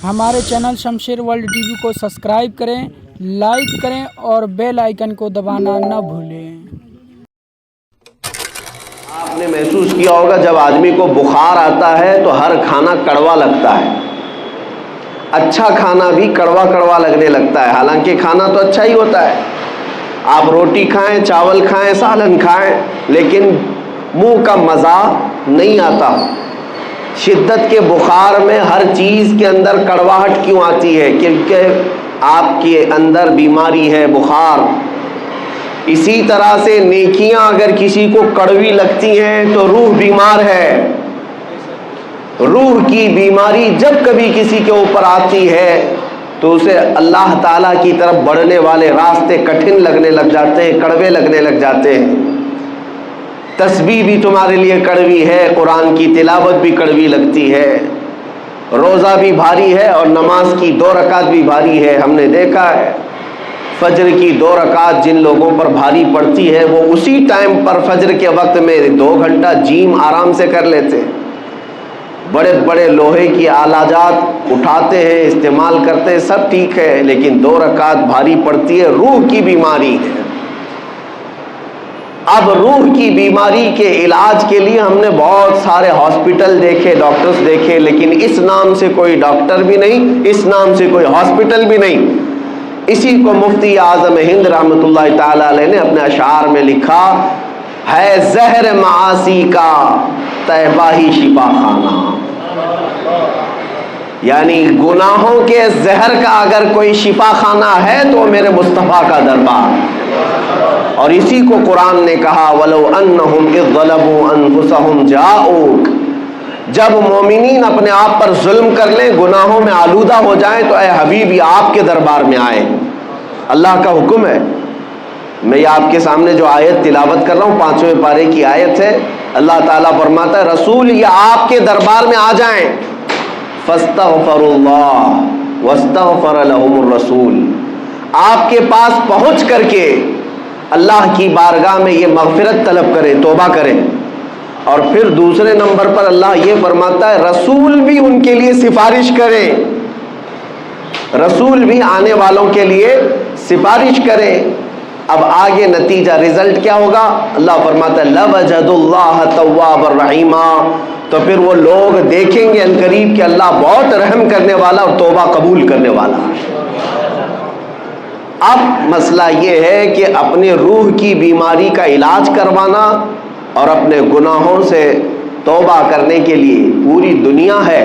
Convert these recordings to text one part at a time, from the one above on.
ہمارے چینل شمشیر world T V کو subscribe کریں، لائک کریں اور بیل آئیکن کو دبانا نہ بھولیں۔ آپ نے محسوس کیا ہوگا جب آدمی کو بخار آتا ہے تو ہر کھانا کڑوا لگتا ہے، اچھا کھانا بھی کڑوا کڑوا لگنے لگتا ہے، حالانکہ کھانا تو اچھا ہی ہوتا ہے۔ آپ روٹی کھائیں، چاول کھائیں، سالن کھائیں، لیکن منہ کا مزہ نہیں آتا۔ شدت کے بخار میں ہر چیز کے اندر کڑواہٹ کیوں آتی ہے؟ کیونکہ آپ کے اندر بیماری ہے، بخار۔ اسی طرح سے نیکیاں اگر کسی کو کڑوی لگتی ہیں تو روح بیمار ہے۔ روح کی بیماری جب کبھی کسی کے اوپر آتی ہے تو اسے اللہ تعالیٰ کی طرف بڑھنے والے راستے کٹھن لگنے لگ جاتے ہیں، کڑوے لگنے لگ جاتے ہیں۔ تسبیح بھی تمہارے لیے کڑوی ہے، قرآن کی تلاوت بھی کڑوی لگتی ہے، روزہ بھی بھاری ہے اور نماز کی 2 رکعت بھی بھاری ہے۔ ہم نے دیکھا ہے فجر کی 2 رکعت جن لوگوں پر بھاری پڑتی ہے وہ اسی ٹائم پر فجر کے وقت میں 2 گھنٹہ جیم آرام سے کر لیتے ہیں۔ بڑے بڑے لوہے کی آلات اٹھاتے ہیں، استعمال کرتے ہیں، سب ٹھیک ہے، لیکن 2 رکعت بھاری پڑتی ہے، روح کی بیماری ہے۔ اب روح کی بیماری کے علاج کے لیے ہم نے بہت سارے ہاسپٹل دیکھے، ڈاکٹرز دیکھے، لیکن اس نام سے کوئی ڈاکٹر بھی نہیں، اس نام سے کوئی ہاسپٹل بھی نہیں۔ اسی کو مفتی اعظم ہند رحمۃ اللہ تعالی علیہ نے اپنے اشعار میں لکھا ہے، زہر معاصی کا طیبہ ہی شفا خانہ۔ یعنی گناہوں کے زہر کا اگر کوئی شفا خانہ ہے تو میرے مصطفیٰ کا دربار۔ اور اسی کو قرآن نے کہا، وَلَوْ أَنَّهُمْ إِذ ظَلَمُوا أَنفُسَهُمْ جَاءُوكَ، جب مومنین اپنے آپ پر ظلم کر لیں، گناہوں میں آلودہ ہو جائیں تو اے حبیبی آپ کے دربار میں آئیں۔ اللہ کا حکم ہے۔ میں یہ آپ کے سامنے جو آیت تلاوت کر رہا ہوں 5ویں پارے کی آیت ہے، اللہ تعالیٰ فرماتا ہے رسول یہ آپ کے دربار میں آ جائیں، فَاسْتَغْفَرُوا اللَّهَ وَاسْتَغْفَرَ لَهُمُ الرَّسُولُ، آپ کے پاس پہنچ کر کے اللہ کی بارگاہ میں یہ مغفرت طلب کریں، توبہ کریں۔ اور پھر دوسرے نمبر پر اللہ یہ فرماتا ہے رسول بھی ان کے لیے سفارش کریں، رسول بھی آنے والوں کے لیے سفارش کریں۔ اب آگے نتیجہ رزلٹ کیا ہوگا؟ اللہ فرماتا ہے لَوَجَدُوا اللَّهَ تَوَّابًا رَحِيمًا، تو پھر وہ لوگ دیکھیں گے عنقریب کہ اللہ بہت رحم کرنے والا اور توبہ قبول کرنے والا ہے۔ اب مسئلہ یہ ہے کہ اپنے روح کی بیماری کا علاج کروانا اور اپنے گناہوں سے توبہ کرنے کے لیے پوری دنیا ہے،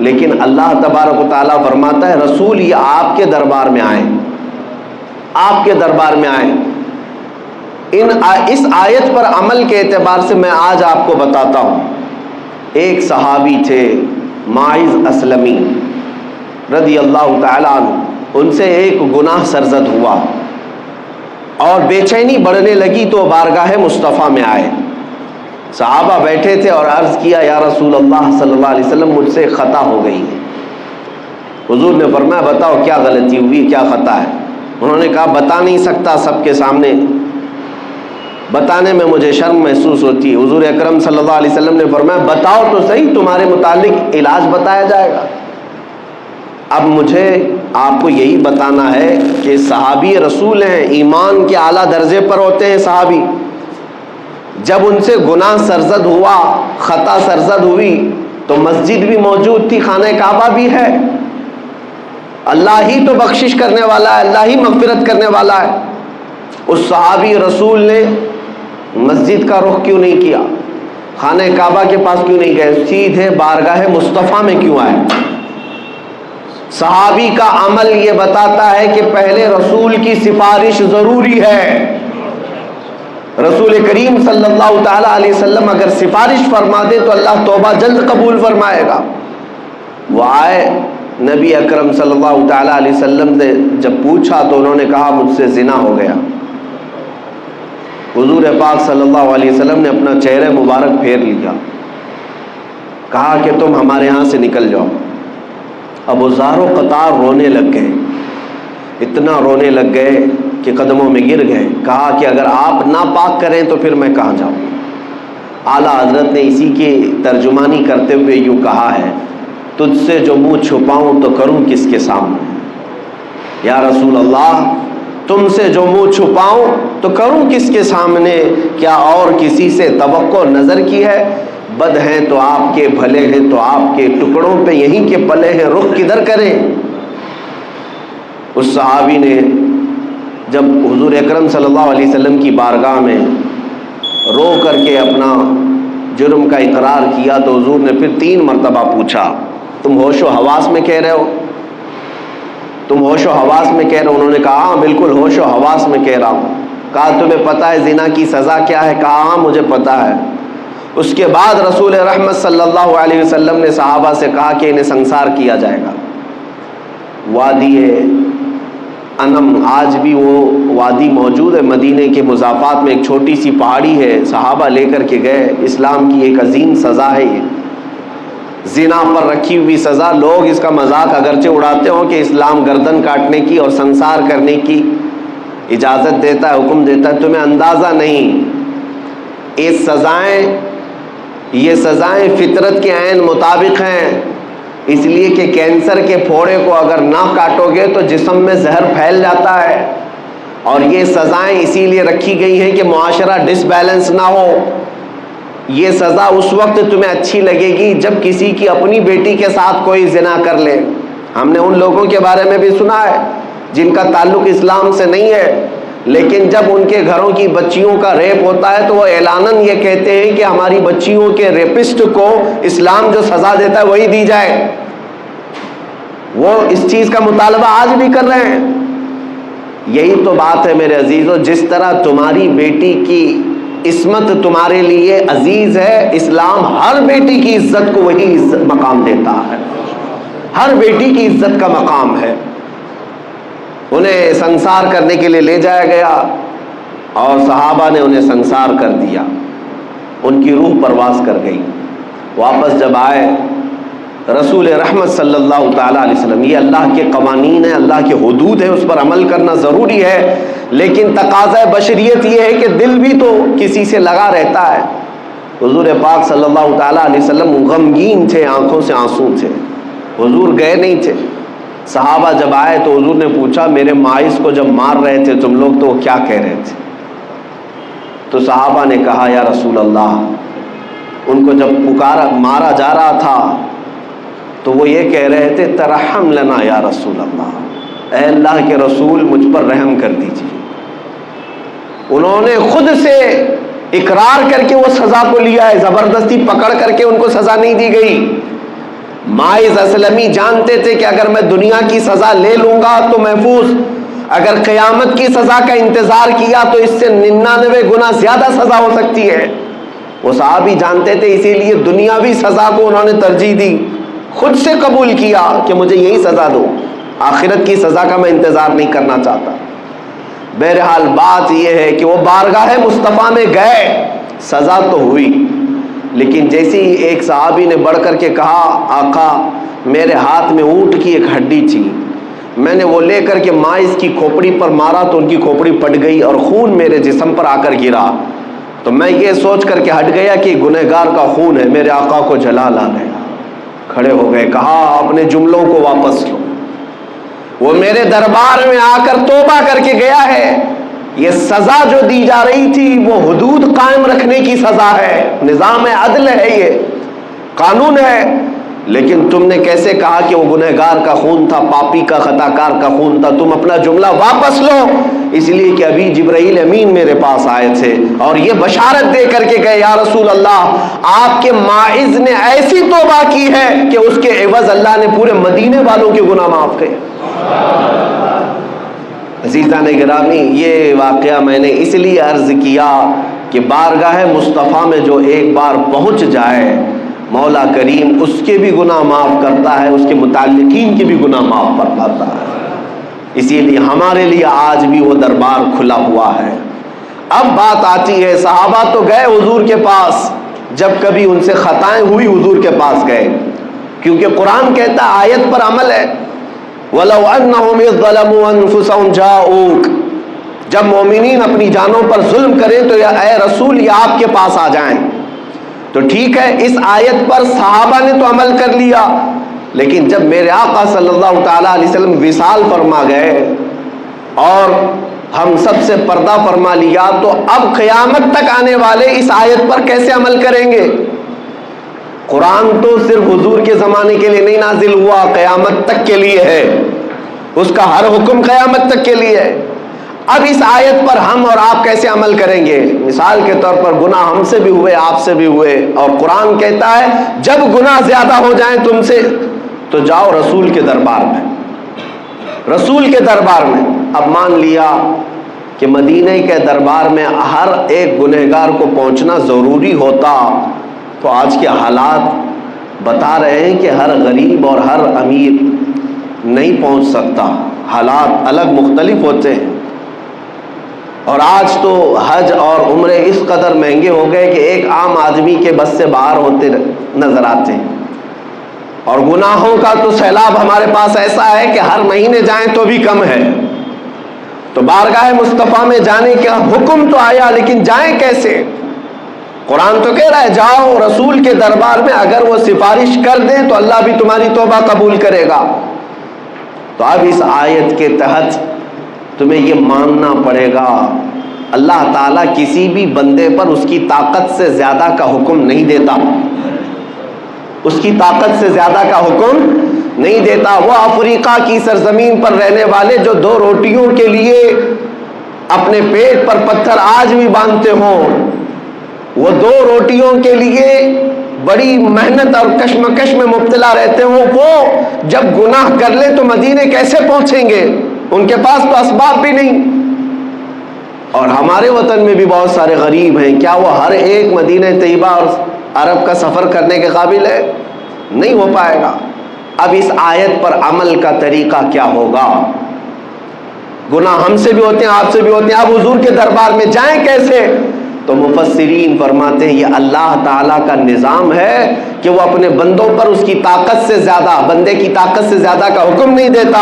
لیکن اللہ تبارک و تعالیٰ فرماتا ہے رسول یہ آپ کے دربار میں آئیں، آپ کے دربار میں آئیں۔ اس آیت پر عمل کے اعتبار سے میں آج آپ کو بتاتا ہوں۔ ایک صحابی تھے ماعز اسلمی رضی اللہ تعالیٰ عنہ، ان سے ایک گناہ سرزد ہوا اور بے چینی بڑھنے لگی تو بارگاہ مصطفیٰ میں آئے۔ صحابہ بیٹھے تھے اور عرض کیا یا رسول اللہ صلی اللہ علیہ وسلم مجھ سے خطا ہو گئی ہے۔ حضور نے فرمایا بتاؤ کیا غلطی ہوئی، کیا خطا ہے؟ انہوں نے کہا بتا نہیں سکتا سب کے سامنے، بتانے میں مجھے شرم محسوس ہوتی ہے۔ حضور اکرم صلی اللہ علیہ وسلم نے فرمایا بتاؤ تو صحیح، تمہارے متعلق علاج بتایا جائے گا۔ اب مجھے آپ کو یہی بتانا ہے کہ صحابی رسول ہیں، ایمان کے اعلیٰ درجے پر ہوتے ہیں صحابی۔ جب ان سے گناہ سرزد ہوا، خطا سرزد ہوئی تو مسجد بھی موجود تھی، خانہ کعبہ بھی ہے، اللہ ہی تو بخشش کرنے والا ہے، اللہ ہی مغفرت کرنے والا ہے۔ اس صحابی رسول نے مسجد کا رخ کیوں نہیں کیا، خانہ کعبہ کے پاس کیوں نہیں گئے، سیدھے بارگاہ مصطفیٰ میں کیوں آئے؟ صحابی کا عمل یہ بتاتا ہے کہ پہلے رسول کی سفارش ضروری ہے۔ رسول کریم صلی اللہ تعالیٰ علیہ وسلم اگر سفارش فرما دے تو اللہ توبہ جلد قبول فرمائے گا۔ وہ آئے، نبی اکرم صلی اللہ تعالیٰ علیہ وسلم نے جب پوچھا تو انہوں نے کہا مجھ سے زنا ہو گیا۔ حضور پاک صلی اللہ علیہ وسلم نے اپنا چہرہ مبارک پھیر لیا، کہا کہ تم ہمارے ہاں سے نکل جاؤ۔ اب وہ زاروں قطار رونے لگ گئے، اتنا رونے لگ گئے کہ قدموں میں گر گئے۔ کہا کہ اگر آپ ناپاک کریں تو پھر میں کہاں جاؤں؟ اعلیٰ حضرت نے اسی کی ترجمانی کرتے ہوئے یوں کہا ہے تجھ سے جو منہ چھپاؤں تو کروں کس کے سامنے. یا رسول اللہ تم سے جو منہ چھپاؤں تو کروں کس کے سامنے؟ کیا اور کسی سے توقع نظر کی ہے؟ بد ہیں تو آپ کے، بھلے ہیں تو آپ کے، ٹکڑوں پہ یہیں کے پلے ہیں، رخ کدھر کریں؟ اس صحابی نے جب حضور اکرم صلی اللہ علیہ وسلم کی بارگاہ میں رو کر کے اپنا جرم کا اقرار کیا تو حضور نے پھر 3 مرتبہ پوچھا، تم ہوش و حواس میں کہہ رہے ہو؟ تم ہوش و حواس میں کہہ رہے ہو؟ انہوں نے کہا ہاں بالکل ہوش و حواس میں کہہ رہا ہوں. کہا تمہیں پتہ ہے زنا کی سزا کیا ہے؟ کہا ہاں مجھے پتہ ہے. اس کے بعد رسول رحمت صلی اللہ علیہ وسلم نے صحابہ سے کہا کہ انہیں سنسار کیا جائے گا. وادی انم، آج بھی وہ وادی موجود ہے مدینے کے مضافات میں، ایک چھوٹی سی پہاڑی ہے، صحابہ لے کر کے گئے. اسلام کی ایک عظیم سزا ہے یہ، زنا پر رکھی ہوئی سزا. لوگ اس کا مذاق اگرچہ اڑاتے ہوں کہ اسلام گردن کاٹنے کی اور سنسار کرنے کی اجازت دیتا ہے، حکم دیتا ہے، تمہیں اندازہ نہیں یہ سزائیں فطرت کے عین مطابق ہیں. اس لیے کہ کینسر کے پھوڑے کو اگر نہ کاٹو گے تو جسم میں زہر پھیل جاتا ہے، اور یہ سزائیں اسی لیے رکھی گئی ہیں کہ معاشرہ ڈس بیلنس نہ ہو. یہ سزا اس وقت تمہیں اچھی لگے گی جب کسی کی اپنی بیٹی کے ساتھ کوئی زنا کر لے. ہم نے ان لوگوں کے بارے میں بھی سنا ہے جن کا تعلق اسلام سے نہیں ہے، لیکن جب ان کے گھروں کی بچیوں کا ریپ ہوتا ہے تو وہ اعلاناً یہ کہتے ہیں کہ ہماری بچیوں کے ریپسٹ کو اسلام جو سزا دیتا ہے وہی دی جائے. وہ اس چیز کا مطالبہ آج بھی کر رہے ہیں. یہی تو بات ہے میرے عزیزو، جس طرح تمہاری بیٹی کی عصمت تمہارے لیے عزیز ہے، اسلام ہر بیٹی کی عزت کو وہی مقام دیتا ہے. ہر بیٹی کی عزت کا مقام ہے. انہیں سنسار کرنے کے لیے لے جایا گیا اور صحابہ نے انہیں سنسار کر دیا. ان کی روح پرواز کر گئی. واپس جب آئے رسول رحمت صلی اللہ تعالیٰ علیہ وسلم، یہ اللہ کے قوانین ہیں، اللہ کے حدود ہیں، اس پر عمل کرنا ضروری ہے، لیکن تقاضۂ بشریت یہ ہے کہ دل بھی تو کسی سے لگا رہتا ہے. حضور پاک صلی اللہ تعالیٰ علیہ وسلم غمگین تھے، آنکھوں سے آنسو تھے. حضور گئے نہیں تھے. صحابہ جب آئے تو حضور نے پوچھا میرے مائز کو جب مار رہے تھے تم لوگ تو وہ کیا کہہ رہے تھے؟ تو صحابہ نے کہا یا رسول اللہ، ان کو جب مارا جا رہا تھا تو وہ یہ کہہ رہے تھے ترحم لنا یا رسول اللہ، اے اللہ کے رسول مجھ پر رحم کر دیجیے. انہوں نے خود سے اقرار کر کے وہ سزا کو لیا ہے، زبردستی پکڑ کر کے ان کو سزا نہیں دی گئی. مائز اسلمی جانتے تھے کہ اگر میں دنیا کی سزا لے لوں گا تو محفوظ، اگر قیامت کی سزا کا انتظار کیا تو اس سے 99 گنا زیادہ سزا ہو سکتی ہے. وہ صحابی جانتے تھے، اسی لیے دنیاوی سزا کو انہوں نے ترجیح دی، خود سے قبول کیا کہ مجھے یہی سزا دو، آخرت کی سزا کا میں انتظار نہیں کرنا چاہتا. بہرحال بات یہ ہے کہ وہ بارگاہ مصطفیٰ میں گئے، سزا تو ہوئی، لیکن جیسے ہی ایک صحابی نے بڑھ کر کے کہا آقا میرے ہاتھ میں اونٹ کی ایک ہڈی تھی، میں نے وہ لے کر کے مائز کی کھوپڑی پر مارا تو ان کی کھوپڑی پھٹ گئی اور خون میرے جسم پر آ کر گرا، تو میں یہ سوچ کر کے ہٹ گیا کہ گنہگار کا خون ہے. میرے آقا کو جلال آ گیا، کھڑے ہو گئے، کہا اپنے جملوں کو واپس لو. وہ میرے دربار میں آ کر توبہ کر کے گیا ہے. یہ سزا جو دی جا رہی تھی وہ حدود قائم رکھنے کی سزا ہے، نظام عدل ہے، یہ قانون ہے، لیکن تم نے کیسے کہا کہ وہ گنہگار کا خون تھا، پاپی کا، خطا کار کا خون تھا؟ تم اپنا جملہ واپس لو. اس لیے کہ ابھی جبرائیل امین میرے پاس آئے تھے اور یہ بشارت دے کر کے گئے یا رسول اللہ آپ کے ماعز نے ایسی توبہ کی ہے کہ اس کے عوض اللہ نے پورے مدینے والوں کے گناہ معاف کیے. عزیزان گرامی، یہ واقعہ میں نے اس لیے عرض کیا کہ بارگاہ مصطفیٰ میں جو ایک بار پہنچ جائے مولا کریم اس کے بھی گناہ معاف کرتا ہے، اس کے متعلقین کے بھی گناہ معاف فرماتا ہے. اسی لیے ہمارے لیے آج بھی وہ دربار کھلا ہوا ہے. اب بات آتی ہے، صحابہ تو گئے حضور کے پاس، جب کبھی ان سے خطائیں ہوئی حضور کے پاس گئے، کیونکہ قرآن کہتا ہے آیت پر عمل ہے وَلَوْ أَنَّهُمْ إِذْ ظَلَمُوا أَنفُسَهُمْ جَاءُوكَ، جب مومنین اپنی جانوں پر ظلم کریں تو اے رسول یہ آپ کے پاس آ جائیں. تو ٹھیک ہے، اس آیت پر صحابہ نے تو عمل کر لیا، لیکن جب میرے آقا صلی اللہ تعالیٰ علیہ وسلم وصال فرما گئے اور ہم سب سے پردہ فرما لیا، تو اب قیامت تک آنے والے اس آیت پر کیسے عمل کریں گے؟ قرآن تو صرف حضور کے زمانے کے لیے نہیں نازل ہوا، قیامت تک کے لیے ہے، اس کا ہر حکم قیامت تک کے لیے ہے۔ اب اس آیت پر ہم اور آپ کیسے عمل کریں گے؟ مثال کے طور پر گناہ ہم سے بھی ہوئے، آپ سے بھی ہوئے، اور قرآن کہتا ہے جب گناہ زیادہ ہو جائیں تم سے تو جاؤ رسول کے دربار میں، رسول کے دربار میں۔ اب مان لیا کہ مدینہ کے دربار میں ہر ایک گنہگار کو پہنچنا ضروری ہوتا، تو آج کے حالات بتا رہے ہیں کہ ہر غریب اور ہر امیر نہیں پہنچ سکتا، حالات الگ مختلف ہوتے ہیں۔ اور آج تو حج اور عمرے اس قدر مہنگے ہو گئے کہ ایک عام آدمی کے بس سے باہر ہوتے نظر آتے ہیں، اور گناہوں کا تو سیلاب ہمارے پاس ایسا ہے کہ ہر مہینے جائیں تو بھی کم ہے۔ تو بارگاہ مصطفیٰ میں جانے کا حکم تو آیا، لیکن جائیں کیسے؟ قرآن تو کہہ رہا ہے جاؤ رسول کے دربار میں، اگر وہ سفارش کر دیں تو اللہ بھی تمہاری توبہ قبول کرے گا۔ تو اب اس آیت کے تحت تمہیں یہ ماننا پڑے گا اللہ تعالیٰ کسی بھی بندے پر اس کی طاقت سے زیادہ کا حکم نہیں دیتا، اس کی طاقت سے زیادہ کا حکم نہیں دیتا۔ وہ افریقہ کی سرزمین پر رہنے والے جو 2 روٹیوں کے لیے اپنے پیٹ پر پتھر آج بھی باندھتے ہوں، وہ 2 روٹیوں کے لیے بڑی محنت اور کشمکش میں مبتلا رہتے ہوں، وہ جب گناہ کر لیں تو مدینے کیسے پہنچیں گے؟ ان کے پاس تو اسباب بھی نہیں۔ اور ہمارے وطن میں بھی بہت سارے غریب ہیں، کیا وہ ہر ایک مدینہ طیبہ اور عرب کا سفر کرنے کے قابل ہے؟ نہیں ہو پائے گا۔ اب اس آیت پر عمل کا طریقہ کیا ہوگا؟ گناہ ہم سے بھی ہوتے ہیں، آپ سے بھی ہوتے ہیں، اب حضور کے دربار میں جائیں کیسے؟ تو مفسرین فرماتے ہیں یہ اللہ تعالیٰ کا نظام ہے کہ وہ اپنے بندوں پر اس کی طاقت سے زیادہ، بندے کی طاقت سے زیادہ کا حکم نہیں دیتا۔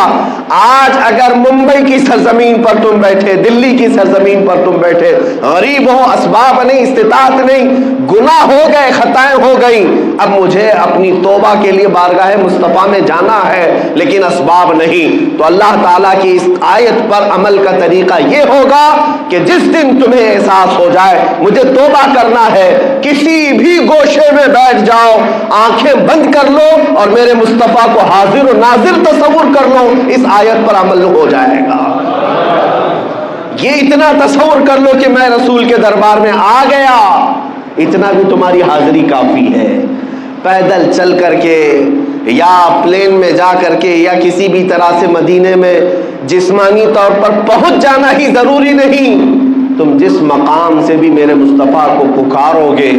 آج اگر ممبئی کی سرزمین پر تم بیٹھے، دلی کی سرزمین پر تم بیٹھے، غریب ہو، اسباب نہیں، استطاعت نہیں، گناہ ہو گئے، خطائیں ہو گئیں، اب مجھے اپنی توبہ کے لیے بارگاہ مصطفیٰ میں جانا ہے لیکن اسباب نہیں، تو اللہ تعالیٰ کی اس آیت پر عمل کا طریقہ یہ ہوگا کہ جس دن تمہیں احساس ہو جائے مجھے توبہ کرنا ہے، کسی بھی گوشے میں بیٹھ جاؤ، آنکھیں بند کر لو اور میرے مصطفیٰ کو حاضر و ناظر تصور کر لو، اس آیت پر عمل ہو جائے گا۔ یہ اتنا تصور کر لو کہ میں رسول کے دربار میں آ گیا، اتنا بھی تمہاری حاضری کافی ہے۔ پیدل چل کر کے یا پلین میں جا کر کے یا کسی بھی طرح سے مدینے میں جسمانی طور پر پہنچ جانا ہی ضروری نہیں، تم جس مقام سے بھی میرے مصطفیٰ کو پکارو گے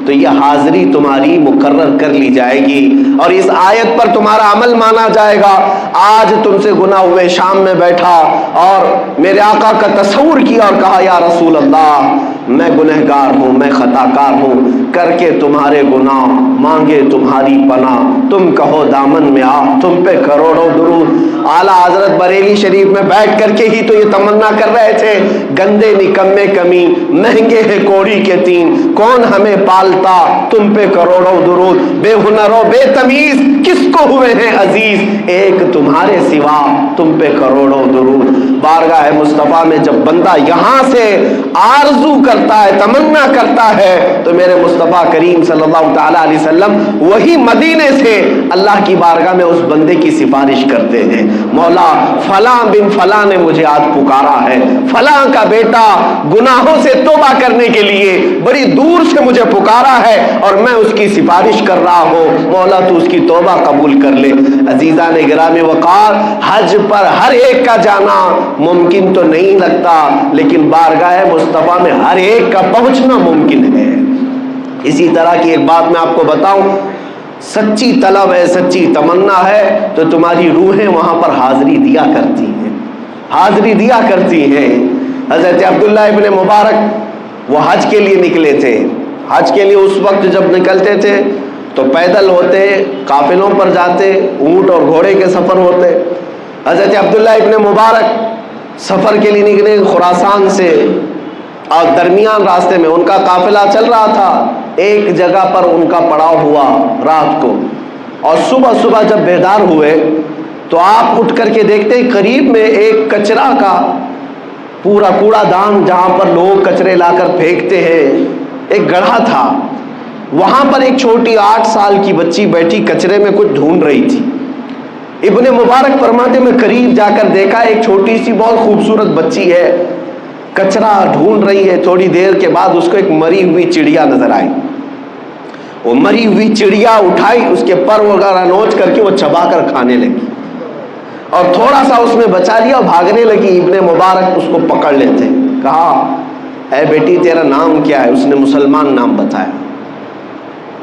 تو یہ حاضری تمہاری مقرر کر لی جائے گی اور اس آیت پر تمہارا عمل مانا جائے گا۔ آج تم سے گناہ ہوئے، شام میں بیٹھا اور میرے آقا کا تصور کیا اور کہا یا رسول اللہ میں گنہگار ہوں، میں خطا کار ہوں، کر کے تمہارے گناہ مانگے تمہاری پناہ، تم کہو دامن میں آ، تم پہ کروڑوں درود۔ اعلیٰ حضرت بریلی شریف میں بیٹھ کر کے ہی تو یہ تمنا کر رہے تھے، گندے نکمے کمی، مہنگے ہیں کوڑی کے تین، کون ہمیں پالتا، تم پہ کروڑوں درود، بے ہنروں بے تمیز کس کو ہوئے ہیں عزیز، ایک تمہارے سوا تم پہ کروڑوں درود۔ بارگاہ مصطفیٰ میں جب بندہ یہاں سے آرزو کرتا ہے، تمنا کرتا ہے، تو میرے مصطفیٰ کریم صلی اللہ تعالیٰ علیہ وسلم وہی مدینے سے اللہ کی بارگاہ میں اس بندے کی سفارش کرتے ہیں، مولا فلاں بن فلاں نے مجھے آج پکارا ہے، فلاں کا بیٹا گناہوں سے توبہ کرنے کے لیے بڑی دور سے مجھے پکارا ہے اور میں اس کی سفارش کر رہا ہوں، مولا تو اس کی توبہ قبول کر لے۔ عزیزان گرامی وقار، حج پر ہر ایک کا جانا ممکن تو نہیں لگتا، لیکن بارگاہ مصطفیٰ میں ہر ایک کا پہنچنا ممکن ہے۔ اسی طرح کی ایک بات میں آپ کو بتاؤں، سچی طلب ہے، سچی تمنا ہے تو تمہاری روحیں وہاں پر حاضری دیا کرتی ہیں، حاضری دیا کرتی ہیں۔ حضرت عبداللہ ابن مبارک وہ حج کے لیے نکلے تھے، حج کے لیے اس وقت جب نکلتے تھے تو پیدل ہوتے، قافلوں پر جاتے، اونٹ اور گھوڑے کے سفر ہوتے۔ حضرت عبداللہ ابن مبارک سفر کے لیے نکلے خراسان سے، اور درمیان راستے میں ان کا قافلہ چل رہا تھا، ایک جگہ پر ان کا پڑاؤ ہوا رات کو، اور صبح صبح جب بیدار ہوئے تو آپ اٹھ کر کے دیکھتے ہیں قریب میں ایک کچرا کا پورا کوڑا دان جہاں پر لوگ کچرے لا کر پھینکتے ہیں ایک گڑھا تھا، وہاں پر ایک چھوٹی 8 سال کی بچی بیٹھی کچرے میں کچھ ڈھونڈ رہی تھی۔ ابن مبارک فرماتے میں قریب جا کر دیکھا ایک چھوٹی سی بہت خوبصورت بچی ہے، کچرا ڈھونڈ رہی ہے۔ تھوڑی دیر کے بعد اس کو ایک مری ہوئی چڑیا نظر آئی، وہ مری ہوئی چڑیا اٹھائی، اس کے پر وغیرہ نوچ کر کے وہ چبا کر کھانے لگی اور تھوڑا سا اس میں بچا لیا اور بھاگنے لگی۔ ابن مبارک اس کو پکڑ لیتے، کہا اے بیٹی تیرا نام کیا ہے؟ اس نے مسلمان نام بتایا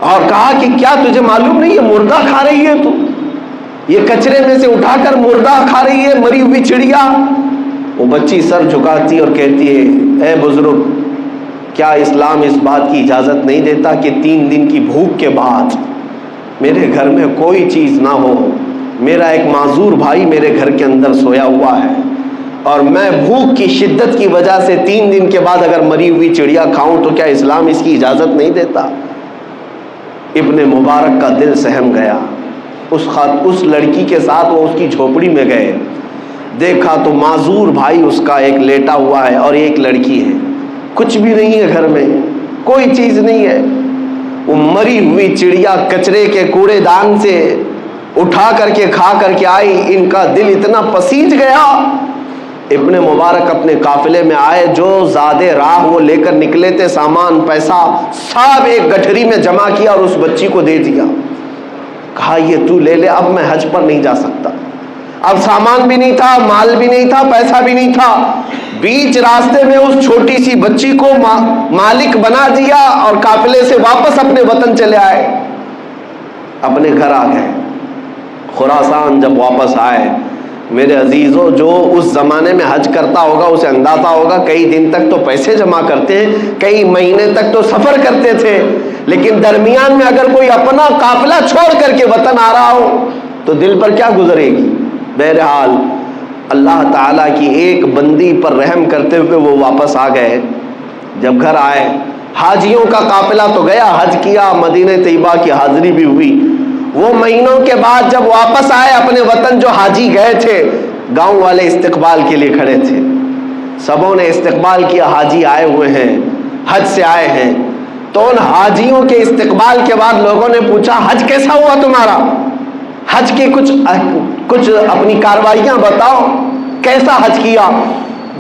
اور کہا کہ کیا تجھے معلوم نہیں ہے مردہ کھا رہی ہے تو؟ یہ کچرے میں سے اٹھا کر مردہ کھا رہی ہے، مری ہوئی چڑیا۔ وہ بچی سر جھکاتی اور کہتی ہے اے بزرگ، کیا اسلام اس بات کی اجازت نہیں دیتا کہ 3 دن کی بھوک کے بعد میرے گھر میں کوئی چیز نہ ہو؟ میرا ایک معذور بھائی میرے گھر کے اندر سویا ہوا ہے اور میں بھوک کی شدت کی وجہ سے 3 دن کے بعد اگر مری ہوئی چڑیا کھاؤں تو کیا اسلام اس کی اجازت نہیں دیتا؟ ابن مبارک کا دل سہم گیا۔ اس لڑکی کے ساتھ وہ اس کی جھوپڑی میں گئے، دیکھا تو معذور بھائی اس کا ایک لیٹا ہوا ہے اور ایک لڑکی ہے، کچھ بھی نہیں ہے گھر میں، کوئی چیز نہیں ہے۔ وہ مری ہوئی چڑیا کچرے کے کوڑے دان سے اٹھا کر کے کھا کر کے آئی، ان کا دل اتنا پسیج گیا۔ ابن مبارک اپنے قافلے میں آئے، جو زادے راہ وہ لے کر نکلے تھے سامان پیسہ سب ایک گٹھری میں جمع کیا اور اس بچی کو دے دیا، کہا یہ تو لے لے، اب میں حج پر نہیں جا سکتا۔ اب سامان بھی نہیں تھا، مال بھی نہیں تھا، پیسہ بھی نہیں تھا، بیچ راستے میں اس چھوٹی سی بچی کو مالک بنا دیا اور قافلے سے واپس اپنے وطن چلے آئے، اپنے گھر آ گئے۔ خراسان جب واپس آئے میرے عزیزوں، جو اس زمانے میں حج کرتا ہوگا اسے اندازہ ہوگا کئی دن تک تو پیسے جمع کرتے ہیں، کئی مہینے تک تو سفر کرتے تھے، لیکن درمیان میں اگر کوئی اپنا قافلہ چھوڑ کر کے وطن آ رہا ہو تو دل پر کیا گزرے گی۔ بہرحال اللہ تعالیٰ کی ایک بندی پر رحم کرتے ہوئے وہ واپس آ گئے۔ جب گھر آئے، حاجیوں کا قافلہ تو گیا، حج کیا، مدینہ طیبہ کی حاضری بھی ہوئی۔ وہ مہینوں کے بعد جب واپس آئے اپنے وطن، جو حاجی گئے تھے، گاؤں والے استقبال کے لیے کھڑے تھے، سبوں نے استقبال کیا، حاجی آئے ہوئے ہیں، حج سے آئے ہیں۔ تو ان حاجیوں کے استقبال کے بعد لوگوں نے پوچھا حج کیسا ہوا تمہارا؟ حج کے کچھ اپنی کاروائیاں بتاؤ، کیسا حج کیا؟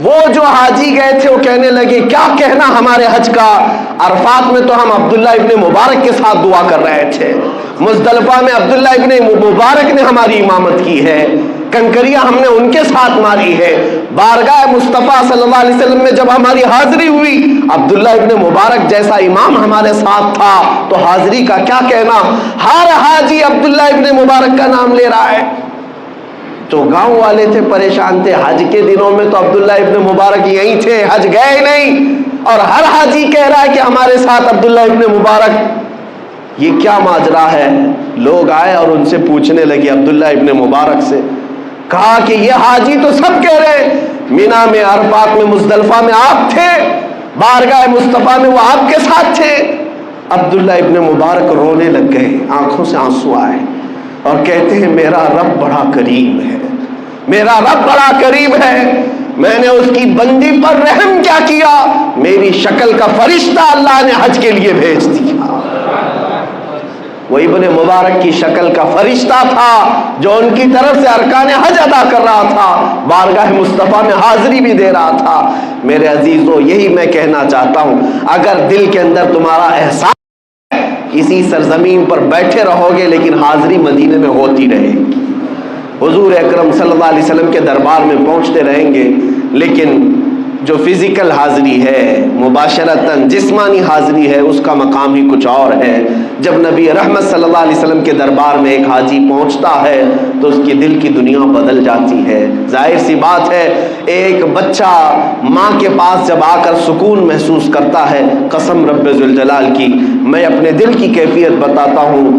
وہ جو حاجی گئے تھے وہ کہنے لگے کیا کہنا ہمارے حج کا، عرفات میں تو ہم عبداللہ ابن مبارک کے ساتھ دعا کر رہے تھے، مزدلفہ میں عبداللہ ابن مبارک نے ہماری امامت کی ہے، کنکریاں ہم نے ان کے ساتھ ماری ہے، بارگاہ مصطفیٰ صلی اللہ علیہ وسلم میں جب ہماری حاضری ہوئی عبداللہ ابن مبارک جیسا امام ہمارے ساتھ تھا، تو حاضری کا کیا کہنا؟ ہر حاجی عبداللہ ابن مبارک کا نام لے رہا ہے۔ تو گاؤں والے تھے پریشان تھے، حج کے دنوں میں تو عبداللہ ابن مبارک یہیں تھے، حج گئے نہیں، اور ہر حاجی کہہ رہا ہے کہ ہمارے ساتھ عبداللہ ابن مبارک، یہ کیا ماجرا ہے؟ لوگ آئے اور ان سے پوچھنے لگے عبداللہ ابن مبارک سے، کہا کہ یہ حاجی تو سب کہہ رہے ہیں مینا میں، عرفات میں، مزدلفہ میں آپ تھے، بارگاہ مصطفیٰ میں وہ آپ کے ساتھ تھے۔ عبداللہ ابن مبارک رونے لگ گئے، آنکھوں سے آنسو آئے اور کہتے ہیں میرا رب بڑا کریم ہے، میرا رب بڑا کریم ہے، میں نے اس کی بندی پر رحم کیا کیا، میری شکل کا فرشتہ اللہ نے حج کے لیے بھیج دیا۔ وہ ابن مبارک کی شکل کا فرشتہ تھا جو ان کی طرف سے ارکان حج ادا کر رہا تھا، بارگاہ مصطفیٰ میں حاضری بھی دے رہا تھا۔ میرے عزیزوں، یہی میں کہنا چاہتا ہوں، اگر دل کے اندر تمہارا احساس اسی سرزمین پر بیٹھے رہو گے لیکن حاضری مدینے میں ہوتی رہے گی، حضور اکرم صلی اللہ علیہ وسلم کے دربار میں پہنچتے رہیں گے، لیکن جو فزیکل حاضری ہے، مباشرتاً جسمانی حاضری ہے، اس کا مقام ہی کچھ اور ہے۔ جب نبی رحمت صلی اللہ علیہ وسلم کے دربار میں ایک حاجی پہنچتا ہے تو اس کی دل کی دنیا بدل جاتی ہے۔ ظاہر سی بات ہے، ایک بچہ ماں کے پاس جب آ کر سکون محسوس کرتا ہے، قسم رب ذوالجلال کی میں اپنے دل کی کیفیت بتاتا ہوں،